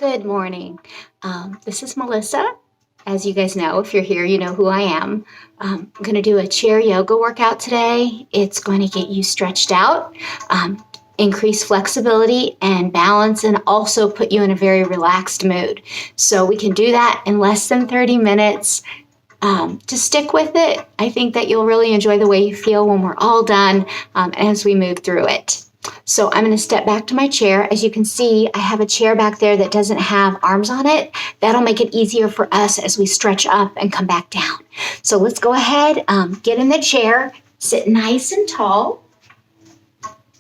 Good morning. This is Melissa. As you guys know, if you're here, you know who I am. I'm going to do a chair yoga workout today. It's going to get you stretched out, increase flexibility and balance, and also put you in a very relaxed mood. So we can do that in less than 30 minutes. Just stick with it. I think that you'll really enjoy the way you feel when we're all done as we move through it. So I'm going to step back to my chair. As you can see, I have a chair back there that doesn't have arms on it. That'll make it easier for us as we stretch up and come back down. So let's go ahead, get in the chair, sit nice and tall.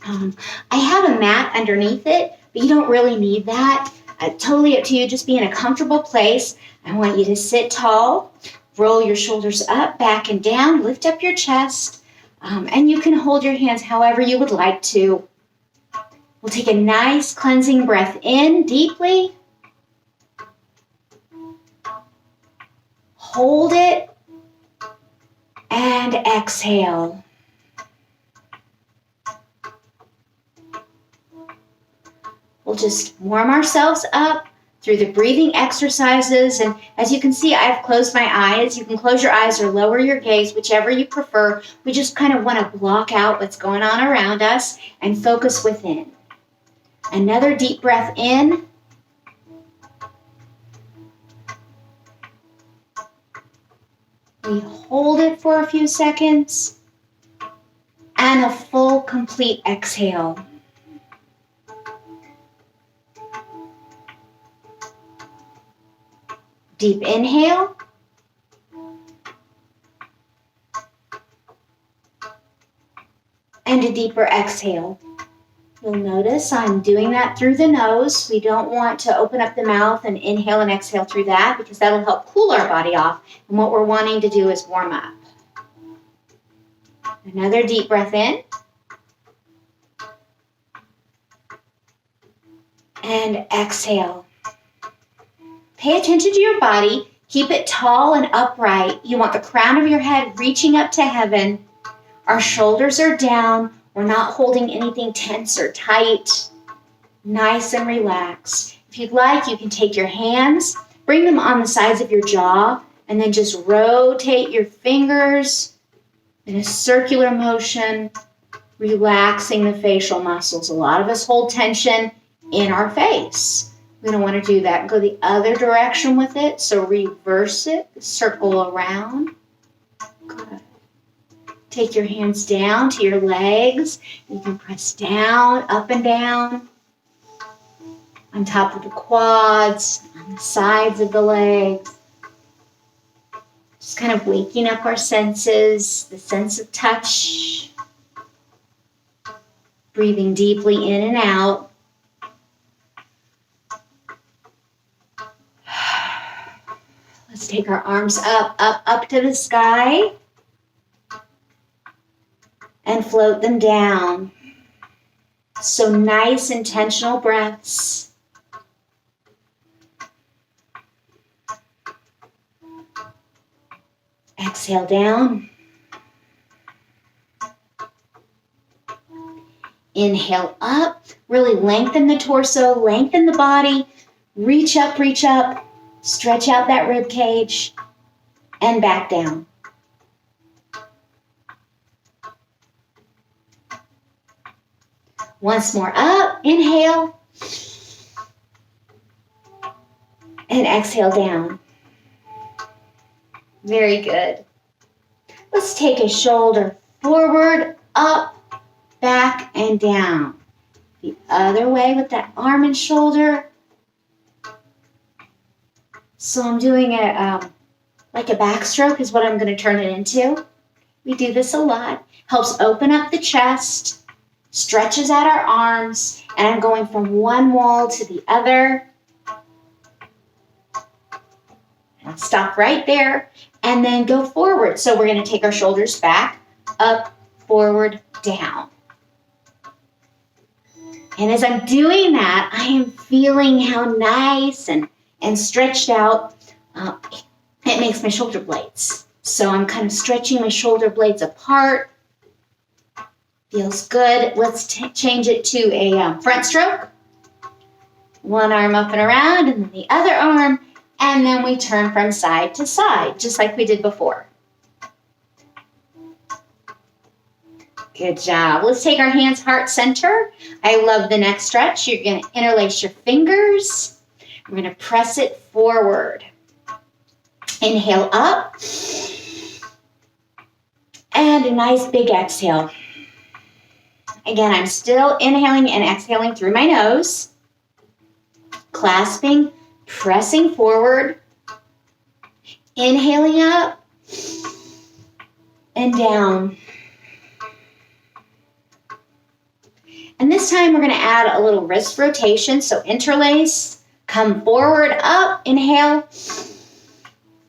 I have a mat underneath it, but you don't really need that. Totally up to you. Just be in a comfortable place. I want you to sit tall, roll your shoulders up, back, and down, lift up your chest, and you can hold your hands however you would like to. We'll take a nice cleansing breath in deeply. Hold it and exhale. We'll just warm ourselves up through the breathing exercises. And as you can see, I've closed my eyes. You can close your eyes or lower your gaze, whichever you prefer. We just kind of want to block out what's going on around us and focus within. Another deep breath in. We hold it for a few seconds. And a full, complete exhale. Deep inhale. And a deeper exhale. You'll notice I'm doing that through the nose. We don't want to open up the mouth and inhale and exhale through that because that'll help cool our body off. And what we're wanting to do is warm up. Another deep breath in. And exhale. Pay attention to your body. Keep it tall and upright. You want the crown of your head reaching up to heaven. Our shoulders are down. We're not holding anything tense or tight. Nice and relaxed. If you'd like, you can take your hands, bring them on the sides of your jaw, and then just rotate your fingers in a circular motion, relaxing the facial muscles. A lot of us hold tension in our face. We don't want to do that. Go the other direction with it. So reverse it, circle around. Good. Take your hands down to your legs. You can press down, up and down, on top of the quads, on the sides of the legs. Just kind of waking up our senses, the sense of touch. Breathing deeply in and out. Let's take our arms up to the sky. And float them down. So nice, intentional breaths. Exhale down. Inhale up. Really lengthen the torso, lengthen the body. Reach up, stretch out that rib cage, and back down. Once more up, inhale, and exhale down. Very good. Let's take a shoulder forward, up, back, and down. The other way with that arm and shoulder. So I'm doing it like a backstroke is what I'm going to turn it into. We do this a lot. Helps open up the chest. Stretches out our arms, and I'm going from one wall to the other. And stop right there, and then go forward. So we're going to take our shoulders back, up, forward, down. And as I'm doing that, I am feeling how nice and stretched out it makes my shoulder blades. So I'm kind of stretching my shoulder blades apart. Feels good. Let's change it to a front stroke. One arm up and around, and then the other arm, and then we turn from side to side, just like we did before. Good job. Let's take our hands heart center. I love the neck stretch. You're going to interlace your fingers. We're going to press it forward. Inhale up. And a nice big exhale. Again, I'm still inhaling and exhaling through my nose. Clasping, pressing forward. Inhaling up and down. And this time we're going to add a little wrist rotation. So interlace, come forward, up, inhale.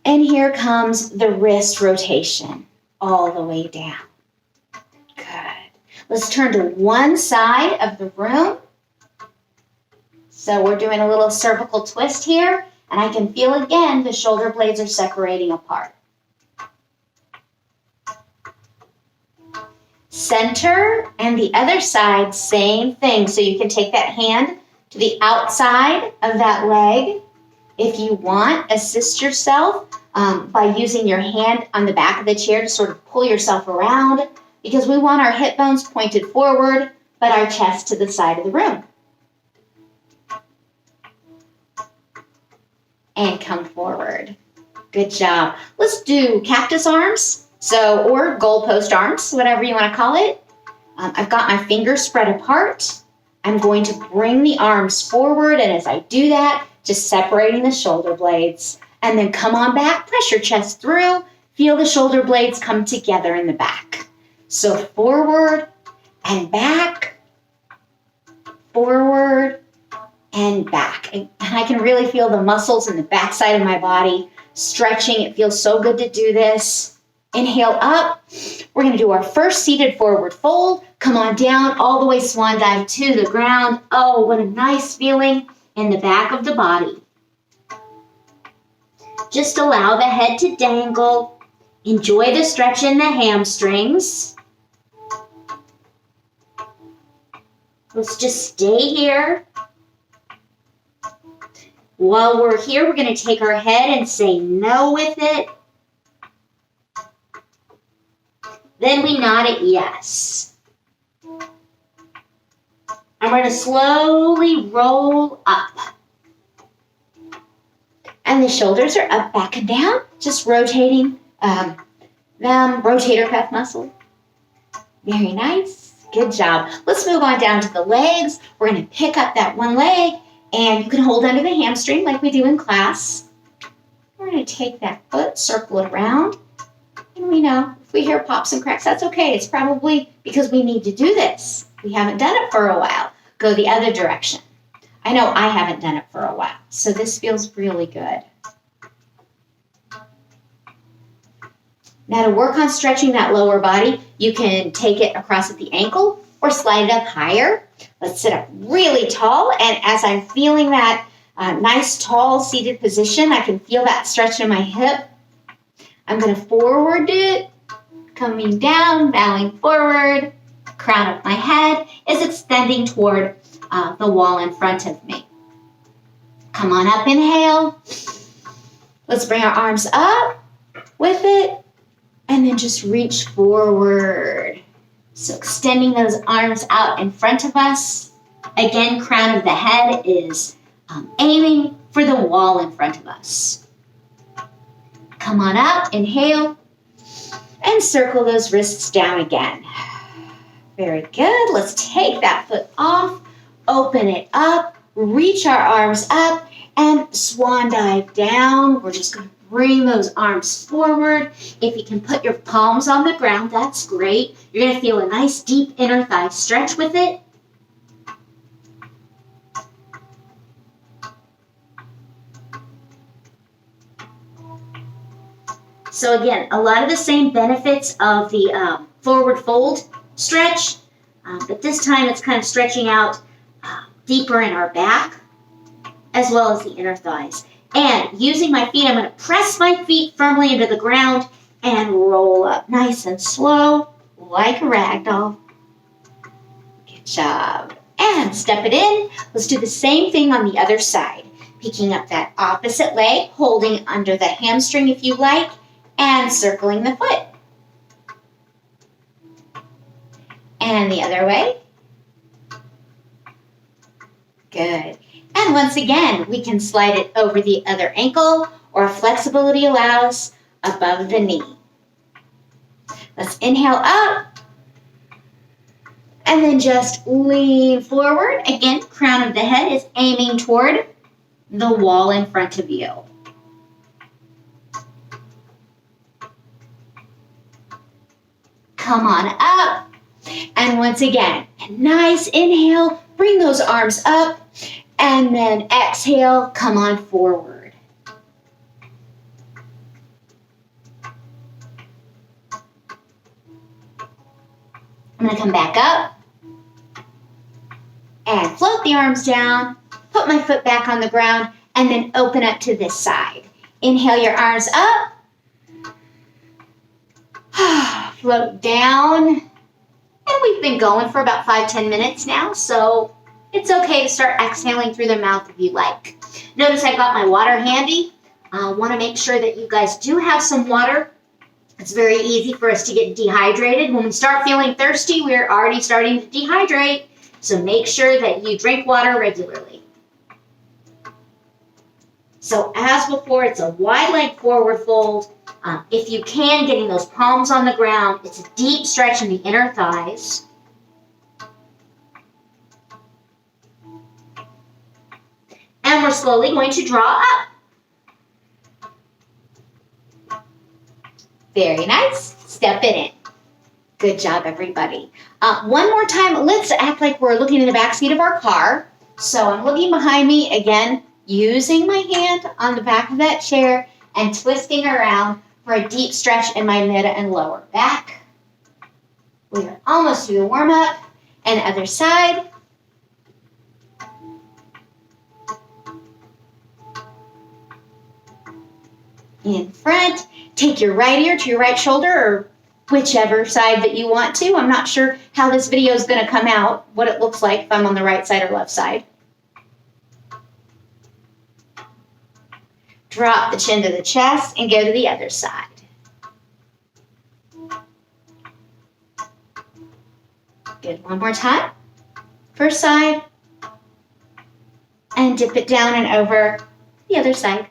And here comes the wrist rotation all the way down. Good. Let's turn to one side of the room. So we're doing a little cervical twist here. And I can feel again the shoulder blades are separating apart. Center and the other side, same thing. So you can take that hand to the outside of that leg. If you want, assist yourself by using your hand on the back of the chair to sort of pull yourself around, because we want our hip bones pointed forward, but our chest to the side of the room. And come forward. Good job. Let's do cactus arms. Or goalpost arms, whatever you want to call it. I've got my fingers spread apart. I'm going to bring the arms forward, and as I do that, just separating the shoulder blades. And then come on back, press your chest through, feel the shoulder blades come together in the back. So forward and back, forward and back. And I can really feel the muscles in the backside of my body stretching. It feels so good to do this. Inhale up. We're going to do our first seated forward fold. Come on down, all the way swan dive to the ground. Oh, what a nice feeling in the back of the body. Just allow the head to dangle. Enjoy the stretch in the hamstrings. Let's just stay here. While we're here, we're going to take our head and say no with it. Then we nod it yes. And we're going to slowly roll up. And the shoulders are up, back, and down. Just rotating them, rotator cuff muscle. Very nice. Good job. Let's move on down to the legs. We're going to pick up that one leg, and you can hold under the hamstring like we do in class. We're going to take that foot, circle it around. And we know if we hear pops and cracks, that's okay. It's probably because we need to do this. We haven't done it for a while. Go the other direction. I know I haven't done it for a while, so this feels really good. Now to work on stretching that lower body, you can take it across at the ankle or slide it up higher. Let's sit up really tall, and as I'm feeling that nice tall seated position, I can feel that stretch in my hip. I'm going to forward it, coming down, bowing forward. Crown of my head is extending toward the wall in front of me. Come on up, inhale. Let's bring our arms up with it, and then just reach forward. So extending those arms out in front of us. Again, crown of the head is aiming for the wall in front of us. Come on up, inhale, and circle those wrists down again. Very good. Let's take that foot off, open it up, reach our arms up, and swan dive down. We're just going to bring those arms forward. If you can put your palms on the ground, that's great. You're going to feel a nice deep inner thigh stretch with it. So again, a lot of the same benefits of the forward fold stretch, but this time it's kind of stretching out deeper in our back, as well as the inner thighs. And using my feet, I'm going to press my feet firmly into the ground and roll up nice and slow, like a rag doll. Good job. and step it in. Let's do the same thing on the other side. Picking up that opposite leg, holding under the hamstring if you like, and circling the foot. And the other way. Good. And once again, we can slide it over the other ankle, or if flexibility allows, above the knee. Let's inhale up. And then just lean forward. Again, crown of the head is aiming toward the wall in front of you. Come on up. And once again, a nice inhale. Bring those arms up. And then exhale, come on forward. I'm going to come back up and float the arms down, put my foot back on the ground, and then open up to this side. Inhale your arms up, float down, and we've been going for about 5-10 minutes now, so it's okay to start exhaling through the mouth if you like. Notice I got my water handy. I want to make sure that you guys do have some water. It's very easy for us to get dehydrated. When we start feeling thirsty, we're already starting to dehydrate. So make sure that you drink water regularly. So as before, it's a wide leg forward fold. If you can, getting those palms on the ground. It's a deep stretch in the inner thighs. And we're slowly going to draw up. Very nice. Step it in. Good job, everybody. One more time, let's act like we're looking in the back seat of our car. So I'm looking behind me, again, using my hand on the back of that chair and twisting around for a deep stretch in my mid and lower back. We are almost through the warm-up. And other side. In front. Take your right ear to your right shoulder, or whichever side that you want to. I'm not sure how this video is going to come out, what it looks like if I'm on the right side or left side. Drop the chin to the chest and go to the other side. Good. One more time. First side. And dip it down and over the other side.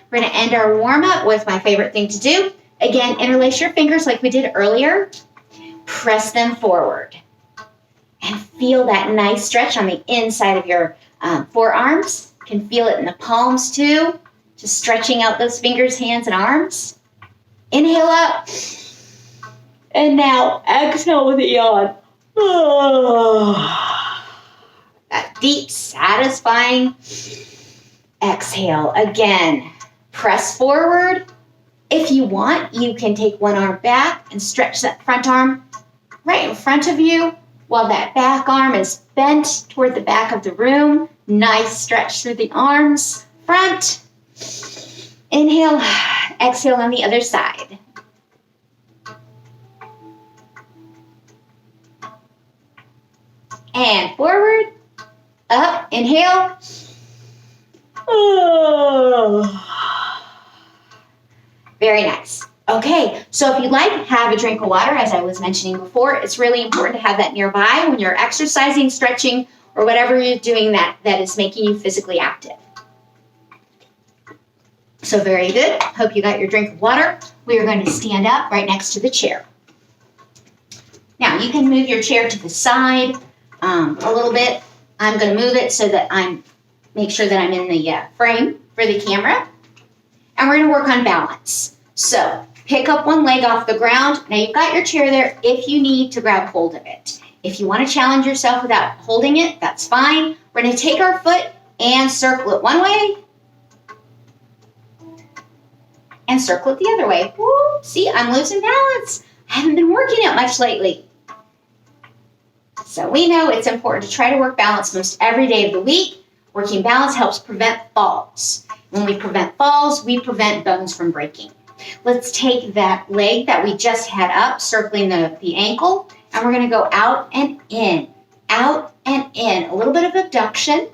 We're going to end our warm-up with my favorite thing to do. Again, interlace your fingers like we did earlier. Press them forward. And feel that nice stretch on the inside of your forearms. You can feel it in the palms too. Just stretching out those fingers, hands, and arms. Inhale up. And now exhale with a yawn. That deep, satisfying exhale. Again. Press forward. If you want, you can take one arm back and stretch that front arm right in front of you while that back arm is bent toward the back of the room. Nice stretch through the arms. Front. Inhale. Exhale on the other side. And forward. Up. Inhale. Very nice. Okay, so if you'd like, have a drink of water, as I was mentioning before. It's really important to have that nearby when you're exercising, stretching, or whatever you're doing that is making you physically active. So very good. Hope you got your drink of water. We are going to stand up right next to the chair. Now, you can move your chair to the side a little bit. I'm going to move it so that make sure that I'm in the frame for the camera. And we're going to work on balance. So pick up one leg off the ground. Now you've got your chair there if you need to grab hold of it. If you want to challenge yourself without holding it, that's fine. We're going to take our foot and circle it one way. And circle it the other way. Woo, see, I'm losing balance. I haven't been working it much lately. So we know it's important to try to work balance most every day of the week. Working balance helps prevent falls. When we prevent falls, we prevent bones from breaking. Let's take that leg that we just had up, circling the ankle, and we're going to go out and in, out and in. A little bit of abduction.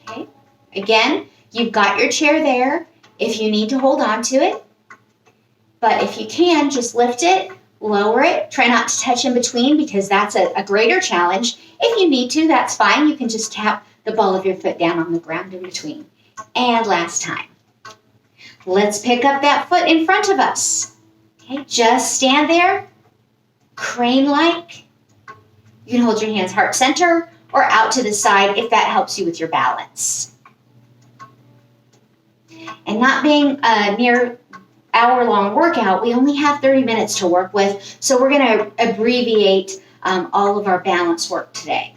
Okay. Again, you've got your chair there if you need to hold on to it. But if you can, just lift it, lower it. Try not to touch in between because that's a greater challenge. If you need to, that's fine. You can just tap the ball of your foot down on the ground in between. And last time. Let's pick up that foot in front of us. Okay, just stand there, crane-like. You can hold your hands heart center or out to the side if that helps you with your balance. And not being a near hour-long workout, we only have 30 minutes to work with, so we're going to abbreviate all of our balance work today.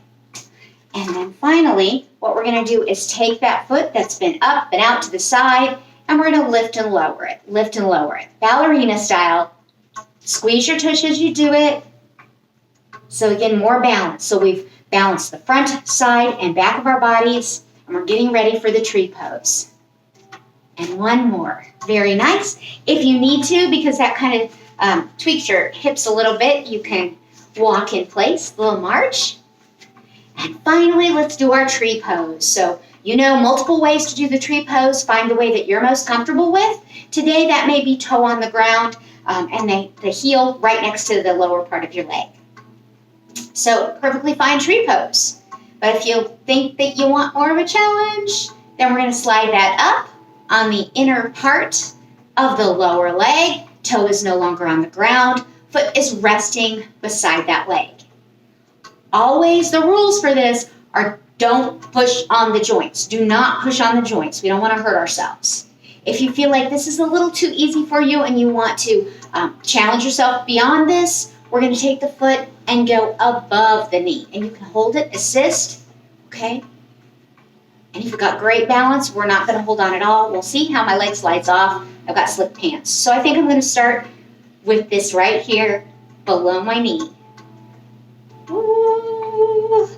And then finally, what we're going to do is take that foot that's been up and out to the side, and we're going to lift and lower it, lift and lower it. Ballerina style. Squeeze your tush as you do it. So again, more balance. So we've balanced the front, side, and back of our bodies, and we're getting ready for the tree pose. And one more. Very nice. If you need to, because that kind of tweaks your hips a little bit, you can walk in place, a little march. And finally, let's do our tree pose. So you know multiple ways to do the tree pose. Find the way that you're most comfortable with. Today, that may be toe on the ground and the heel right next to the lower part of your leg. So perfectly fine tree pose. But if you think that you want more of a challenge, then we're going to slide that up on the inner part of the lower leg. Toe is no longer on the ground. Foot is resting beside that leg. Always the rules for this are don't push on the joints. Do not push on the joints. We don't want to hurt ourselves. If you feel like this is a little too easy for you and you want to challenge yourself beyond this, we're going to take the foot and go above the knee. And you can hold it, assist, okay? And if you've got great balance, we're not going to hold on at all. We'll see how my leg slides off. I've got slip pants. So I think I'm going to start with this right here below my knee. Ooh.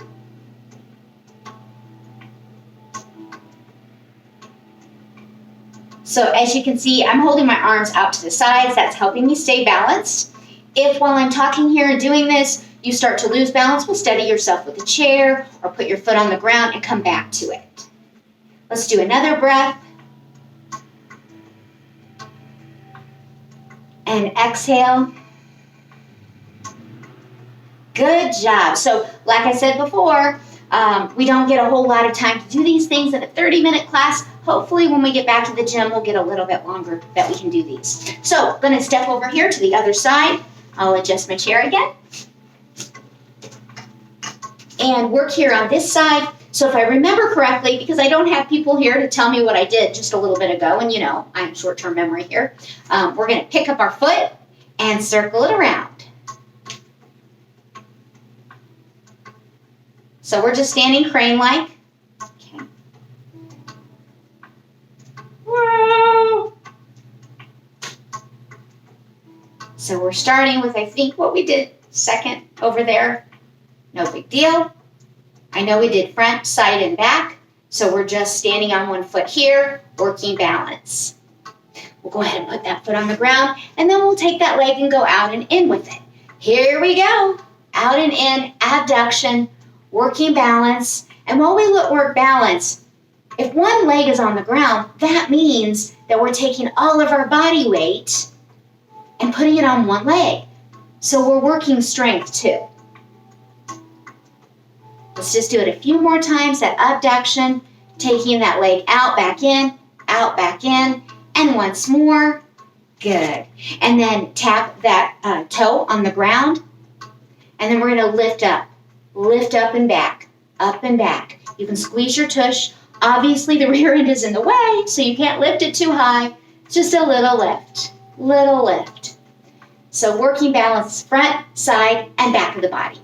So as you can see, I'm holding my arms out to the sides. That's helping me stay balanced. If while I'm talking here and doing this, you start to lose balance, well, steady yourself with a chair or put your foot on the ground and come back to it. Let's do another breath. And exhale. Good job. So like I said before, we don't get a whole lot of time to do these things in a 30-minute class. Hopefully when we get back to the gym, we'll get a little bit longer that we can do these. So I'm going to step over here to the other side. I'll adjust my chair again. And work here on this side. So if I remember correctly, because I don't have people here to tell me what I did just a little bit ago, and you know, I'm short-term memory here, we're going to pick up our foot and circle it around. So we're just standing crane-like. Okay. Whoa. So we're starting with, I think, what we did second over there. No big deal. I know we did front, side, and back. So we're just standing on one foot here, working balance. We'll go ahead and put that foot on the ground, and then we'll take that leg and go out and in with it. Here we go. Out and in, abduction, working balance. And while we work balance, if one leg is on the ground, that means that we're taking all of our body weight and putting it on one leg. So we're working strength too. Let's just do it a few more times, that abduction, taking that leg out, back in, and once more. Good. And then tap that toe on the ground, and then we're going to lift up and back, up and back. You can squeeze your tush. Obviously, the rear end is in the way, so you can't lift it too high. Just a little lift. So working balance, front, side, and back of the body.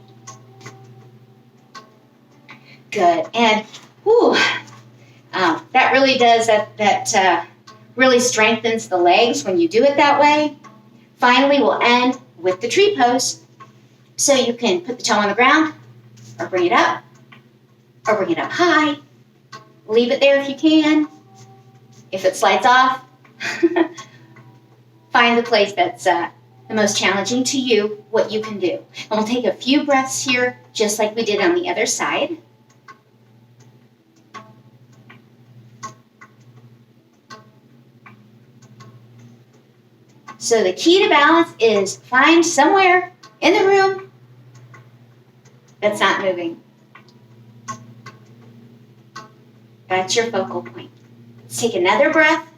Good. And that really does, that really strengthens the legs when you do it that way. Finally, we'll end with the tree pose. So you can put the toe on the ground, or bring it up high. Leave it there if you can. If it slides off, find the place that's the most challenging to you, what you can do. And we'll take a few breaths here, just like we did on the other side. So the key to balance is find somewhere in the room that's not moving. That's your focal point. Let's take another breath.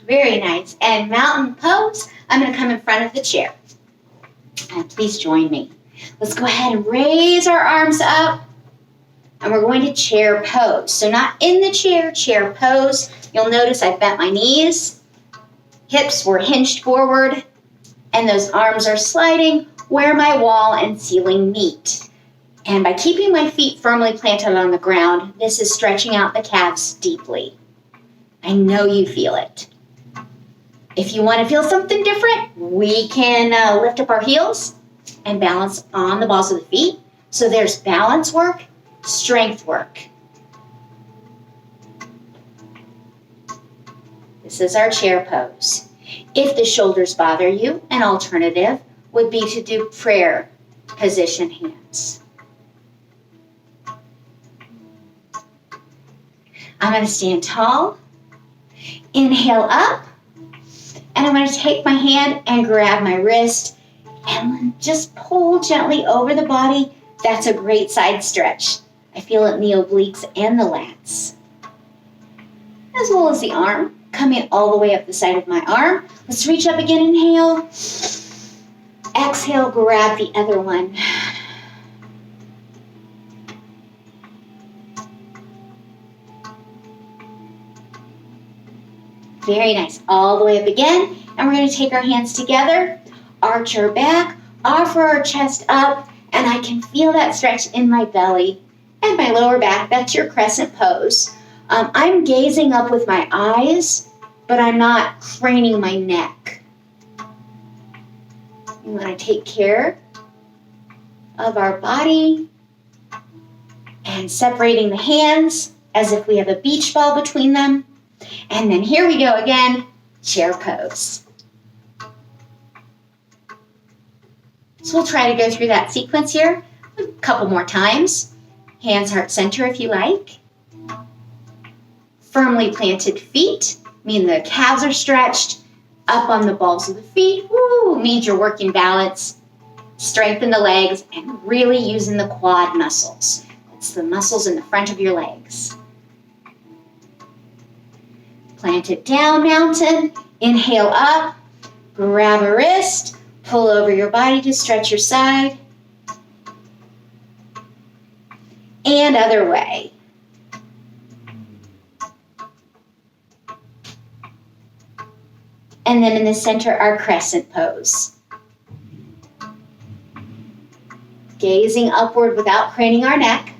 Very nice. And mountain pose, I'm going to come in front of the chair. And please join me. Let's go ahead and raise our arms up. And we're going to chair pose. So not in the chair, chair pose. You'll notice I bent my knees. Hips were hinged forward. And those arms are sliding where my wall and ceiling meet. And by keeping my feet firmly planted on the ground, this is stretching out the calves deeply. I know you feel it. If you want to feel something different, we can lift up our heels and balance on the balls of the feet. So there's balance work, strength work. This is our chair pose. If the shoulders bother you, an alternative would be to do prayer position hands. I'm going to stand tall, inhale up, and I'm going to take my hand and grab my wrist and just pull gently over the body. That's a great side stretch. I feel it in the obliques and the lats, as well as the arm, coming all the way up the side of my arm. Let's reach up again, inhale. Exhale, grab the other one. Very nice. All the way up again. And we're going to take our hands together, arch our back, offer our chest up, and I can feel that stretch in my belly and my lower back. That's your crescent pose. I'm gazing up with my eyes, but I'm not craning my neck. We want to take care of our body and separating the hands as if we have a beach ball between them. And then here we go again, chair pose. So we'll try to go through that sequence here a couple more times. Hands heart center if you like. Firmly planted feet, mean the calves are stretched. Up on the balls of the feet, means you're working balance. Strengthen the legs and really using the quad muscles. It's the muscles in the front of your legs. Plant it down, mountain. Inhale up. Grab a wrist. Pull over your body to stretch your side. And other way. And then in the center, our crescent pose. Gazing upward without craning our neck.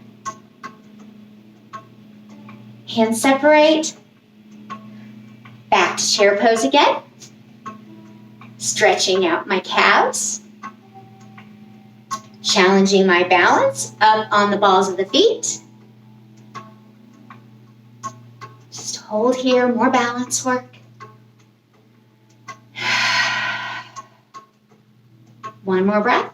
Hands separate. Back to chair pose again. Stretching out my calves. Challenging my balance up on the balls of the feet. Just hold here, more balance work. One more breath.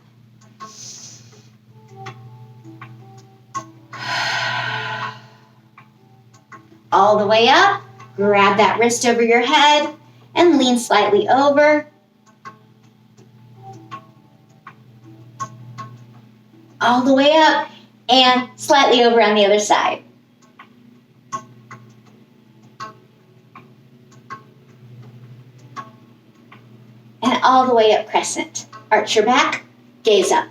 All the way up. Grab that wrist over your head and lean slightly over. All the way up and slightly over on the other side. And all the way up crescent. Arch your back, gaze up.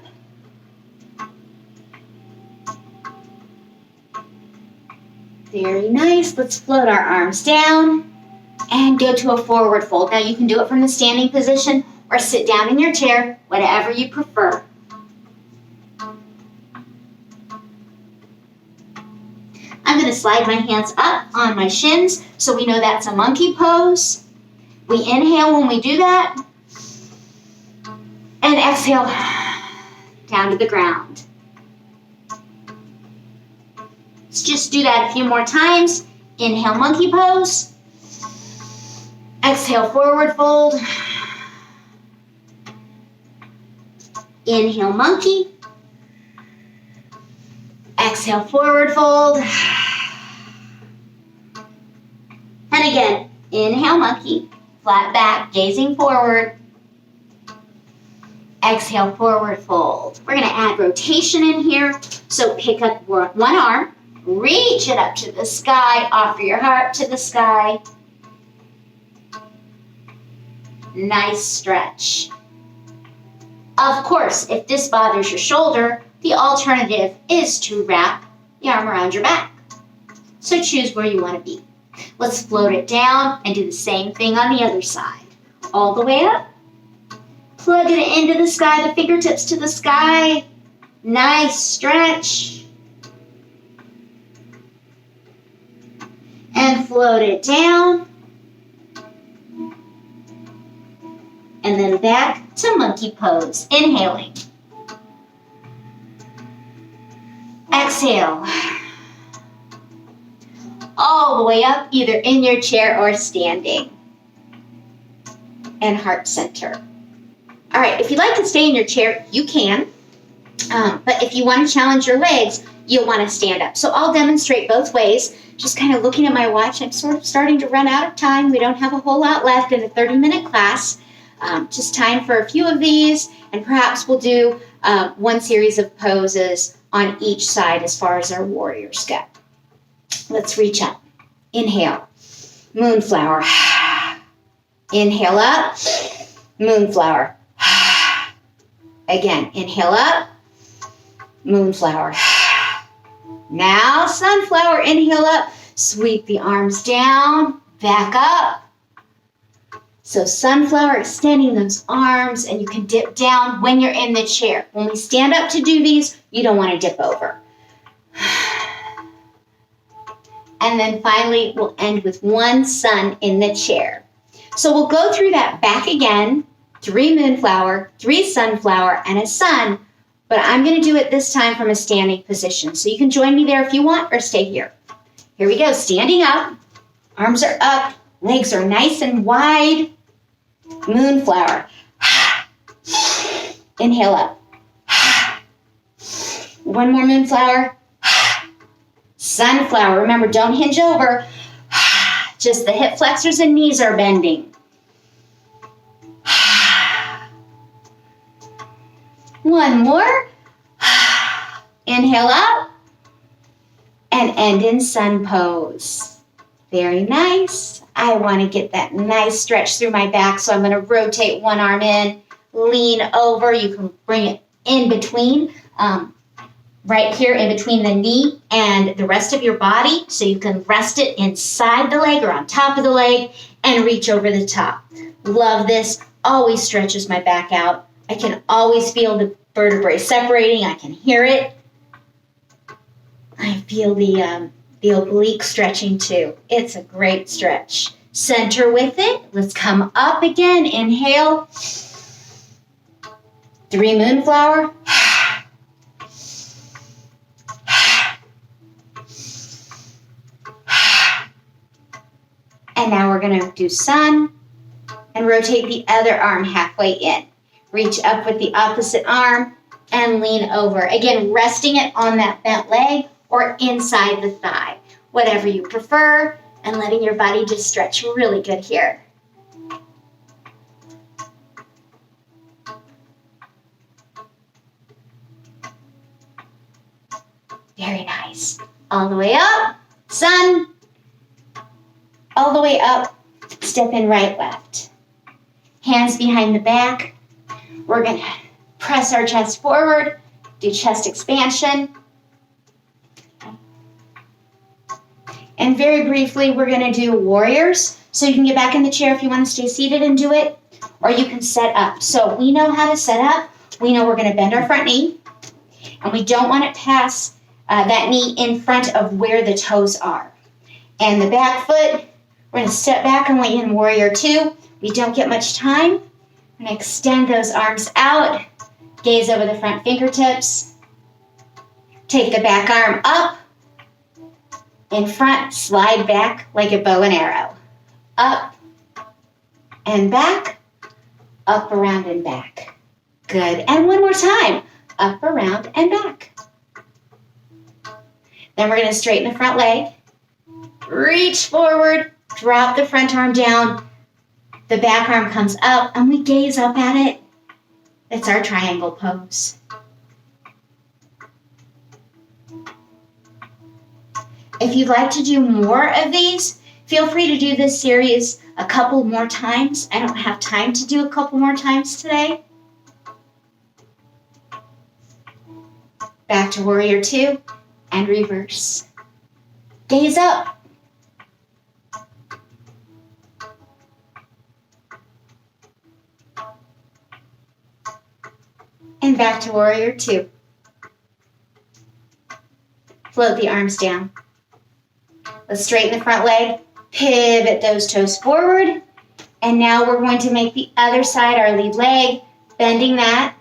Very nice. Let's float our arms down and go to a forward fold. Now you can do it from the standing position or sit down in your chair, whatever you prefer. I'm going to slide my hands up on my shins so we know that's a monkey pose. We inhale when we do that. And exhale down to the ground. Let's just do that a few more times. Inhale, monkey pose. Exhale, forward fold. Inhale, monkey. Exhale, forward fold. And again, inhale, monkey. Flat back, gazing forward. Exhale, forward fold. We're going to add rotation in here. So pick up one arm, reach it up to the sky, offer your heart to the sky. Nice stretch. Of course, if this bothers your shoulder, the alternative is to wrap the arm around your back. So choose where you want to be. Let's float it down and do the same thing on the other side. All the way up. Plug it into the sky, the fingertips to the sky. Nice stretch. And float it down. And then back to monkey pose. Inhaling. Exhale. All the way up, either in your chair or standing. And heart center. All right, if you'd like to stay in your chair, you can. But if you want to challenge your legs, you'll want to stand up. So I'll demonstrate both ways. Just kind of looking at my watch, I'm sort of starting to run out of time. We don't have a whole lot left in a 30-minute class. Just time for a few of these, and perhaps we'll do one series of poses on each side as far as our warriors go. Let's reach up. Inhale, moonflower. Inhale up, moonflower. Again, inhale up, moonflower. Now sunflower, inhale up, sweep the arms down, back up. So sunflower, extending those arms, and you can dip down when you're in the chair. When we stand up to do these, you don't want to dip over. And then finally, we'll end with one sun in the chair. So we'll go through that back again. 3 moonflower, 3 sunflower, and a sun. But I'm going to do it this time from a standing position. So you can join me there if you want, or stay here. Here we go, standing up. Arms are up, legs are nice and wide. Moonflower. Inhale up. One more moonflower. Sunflower. Remember, don't hinge over. Just the hip flexors and knees are bending. One more. Inhale up. And end in sun pose. Very nice. I want to get that nice stretch through my back, so I'm going to rotate one arm in, lean over. You can bring it in between, right here in between the knee and the rest of your body, so you can rest it inside the leg or on top of the leg and reach over the top. Love this. Always stretches my back out. I can always feel the vertebrae separating. I can hear it. I feel the oblique stretching too. It's a great stretch. Center with it. Let's come up again. Inhale. 3 moonflower. And now we're going to do sun and rotate the other arm halfway in. Reach up with the opposite arm and lean over. Again, resting it on that bent leg or inside the thigh, whatever you prefer, and letting your body just stretch really good here. Very nice. All the way up, sun. All the way up, step in right, left. Hands behind the back. We're going to press our chest forward, do chest expansion. And very briefly, we're going to do warriors. So you can get back in the chair if you want to stay seated and do it, or you can set up. So we know how to set up. We know we're going to bend our front knee, and we don't want it past that knee in front of where the toes are. And the back foot, we're going to step back and lay in warrior 2. We don't get much time. We're going to extend those arms out, gaze over the front fingertips, take the back arm up, in front, slide back like a bow and arrow. Up and back, up, around, and back. Good. And one more time, up, around, and back. Then we're going to straighten the front leg, reach forward, drop the front arm down, the back arm comes up, and we gaze up at it. It's our triangle pose. If you'd like to do more of these, feel free to do this series a couple more times. I don't have time to do a couple more times today. Back to warrior two and reverse. Gaze up. And back to warrior two. Float the arms down. Let's straighten the front leg, pivot those toes forward, and now we're going to make the other side our lead leg, bending that,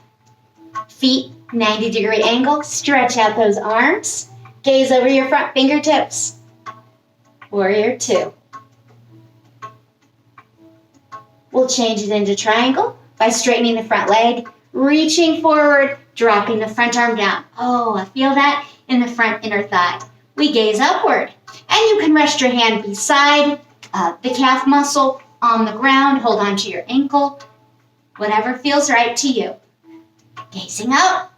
feet 90-degree angle, stretch out those arms, gaze over your front fingertips. Warrior two. We'll change it into triangle by straightening the front leg, reaching forward, dropping the front arm down. Oh, I feel that in the front inner thigh. We gaze upward. And you can rest your hand beside the calf muscle on the ground. Hold on to your ankle. Whatever feels right to you. Gazing up.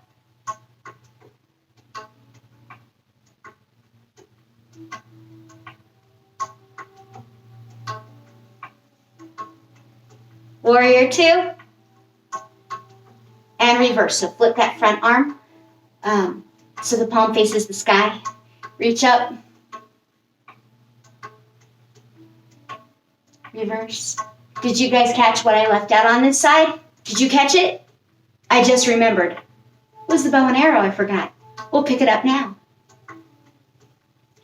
Warrior two. And reverse. So flip that front arm so the palm faces the sky. Reach up. Reverse. Did you guys catch what I left out on this side? Did you catch it? I just remembered. It was the bow and arrow I forgot. We'll pick it up now.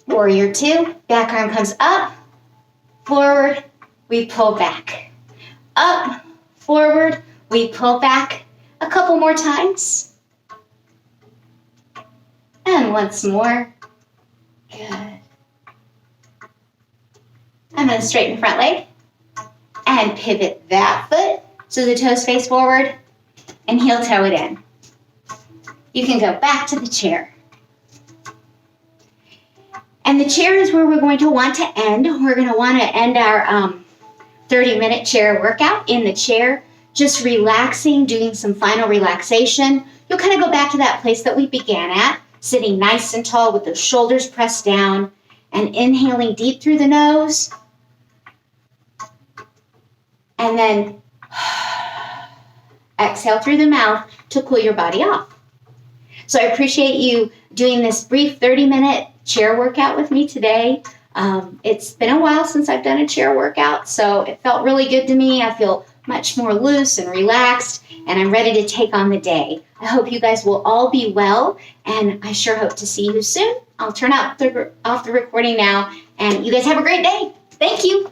Warrior two. Back arm comes up. Forward. We pull back. Up. Forward. We pull back. A couple more times. And once more. Good. I'm going to straighten front leg and pivot that foot so the toes face forward and heel toe it in. You can go back to the chair. And the chair is where we're going to want to end. We're going to want to end our 30-minute chair workout in the chair, just relaxing, doing some final relaxation. You'll kind of go back to that place that we began at, sitting nice and tall with the shoulders pressed down and inhaling deep through the nose. And then exhale through the mouth to cool your body off. So I appreciate you doing this brief 30-minute chair workout with me today. It's been a while since I've done a chair workout, so it felt really good to me. I feel much more loose and relaxed, and I'm ready to take on the day. I hope you guys will all be well, and I sure hope to see you soon. I'll turn off the recording now, and you guys have a great day. Thank you.